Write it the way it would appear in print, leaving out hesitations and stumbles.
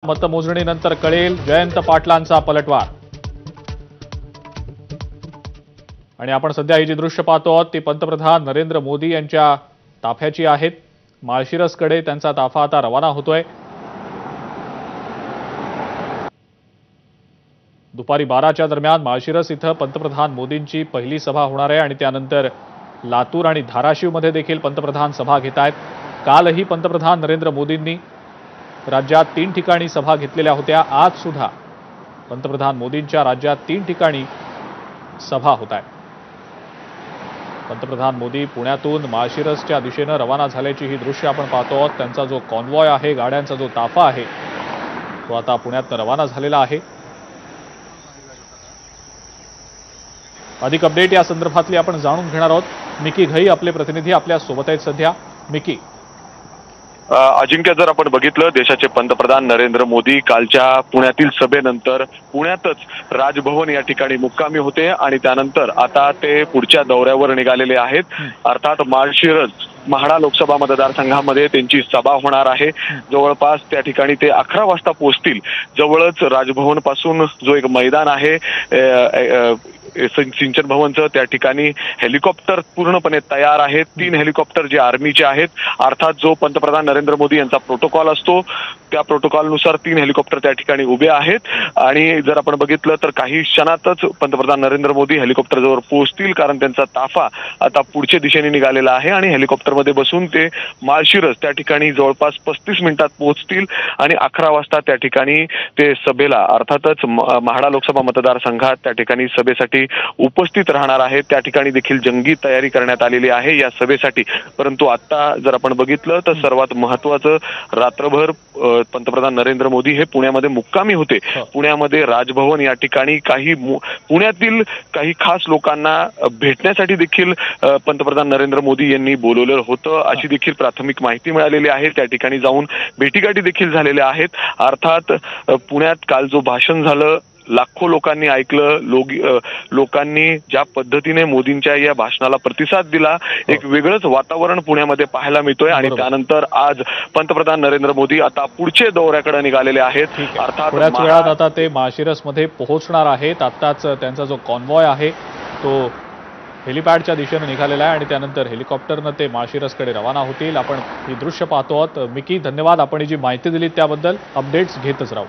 मतमोजणीनंतर कळेल जयंत पाटलांचा पलटवार। आणि आपण सध्या ही जी दृश्य पाहतो आहोत ती पंतप्रधान नरेंद्र मोदी यांच्या ताफ्याची आहेत। माळशिरसकडे त्यांचा ताफा आता रवाना होतोय। दुपारी 12च्या दरम्यान माळशिरस इथं पंतप्रधान मोदींची पहिली सभा होणार आहे आणि त्यानंतर लातूर आणि धाराशिवमध्ये देखील पंतप्रधान सभा घेत आहेत। कालही पंतप्रधान नरेंद्र मोदींनी राज्यात 3 ठिकाणी सभा घेतलेल्या होत्या। आज सुद्धा पंतप्रधान मोदींच्या राज्यात 3 ठिकाणी सभा होत आहेत। पंतप्रधान मोदी पुण्यातून माळशिरसच्या दिशेने रवाना झाल्याची ही दृश्य आपण पाहतो आहोत। त्यांचा जो कॉन्वॉय आहे, गाड्यांचा जो ताफा आहे, तो आता पुण्यात रवाना झालेला आहे। अधिक अपडेट या संदर्भातली आपण जाणून घेणार आहोत। मिकी घई आपले प्रतिनिधी आपल्या सोबत आहेत सध्या। मिकी, अजिंक्य, जर आपण बघितलं देशाचे पंतप्रधान नरेंद्र मोदी कालच्या पुण्यातील सभेनंतर पुण्यातच राजभवन या ठिकाणी मुक्कामी होते आणि त्यानंतर आता ते पुढच्या दौऱ्यावर निघालेले आहेत। अर्थात माळशिरस म्हाडा लोकसभा मतदारसंघामध्ये त्यांची सभा होणार आहे। जवळपास त्या ठिकाणी ते 11 वाजता पोहोचतील। जवळच राजभवन पासून जो एक मैदान आहे सिंचन भवनचं, त्या ठिकाणी हेलिकॉप्टर पूर्णपणे तयार आहेत। 3 हेलिकॉप्टर जे आर्मीचे आहेत। अर्थात जो पंतप्रधान नरेंद्र मोदी यांचा प्रोटोकॉल असतो त्या प्रोटोकॉलनुसार 3 हेलिकॉप्टर त्या ठिकाणी उभे आहेत। आणि जर आपण बघितलं तर काही क्षणातच पंतप्रधान नरेंद्र मोदी हेलिकॉप्टरजवळ पोहोचतील, कारण त्यांचा ताफा आता पुढच्या दिशेने निघालेला आहे आणि हेलिकॉप्टरमध्ये बसून ते माळशिरस त्या ठिकाणी जवळपास 35 मिनिटात पोहोचतील आणि 11 वाजता त्या ठिकाणी ते सभेला अर्थातच म्हाडा लोकसभा मतदारसंघात त्या ठिकाणी सभेसाठी उपस्थित राहणार आहेत। त्या ठिकाणी देखील जंगी तयारी करण्यात आलेली आहे या सभेसाठी। परंतु आता जर आपण बघितलं तर सर्वात महत्त्वाचं, रात्रभर पंतप्रधान नरेंद्र मोदी हे पुण्यामध्ये मुक्कामी होते। पुण्यामध्ये राजभवन या ठिकाणी पुण्यातील काही खास लोकांना भेटण्यासाठी देखील पंतप्रधान नरेंद्र मोदी यांनी बोलवलं होतं, अशी देखील प्राथमिक माहिती मिळालेली आहे। त्या ठिकाणी जाऊन भेटीगाठी देखील झालेल्या आहेत। अर्थात पुण्यात काल जो भाषण झालं, लाखो लोकांनी ऐकलं। लोकांनी ज्या पद्धतीने मोदींच्या या भाषणाला प्रतिसाद दिला, एक वेगळंच वातावरण पुण्यामध्ये पाहायला मिळतोय। आणि त्यानंतर आज पंतप्रधान नरेंद्र मोदी आता पुढचे दौऱ्याकडे निघालेले आहेत। अर्थात थोड्याच वेळात आता ते माळशिरसमध्ये पोहोचणार आहेत। आताच त्यांचा जो कॉन्वॉय आहे तो हेलिपॅडच्या दिशेने निघालेला आहे आणि त्यानंतर हेलिकॉप्टरनं ते माळशिरसकडे रवाना होतील। आपण ही दृश्य पाहतो आहोत। मिकी, धन्यवाद, आपण ही जी माहिती दिली त्याबद्दल। अपडेट्स घेतच राहू।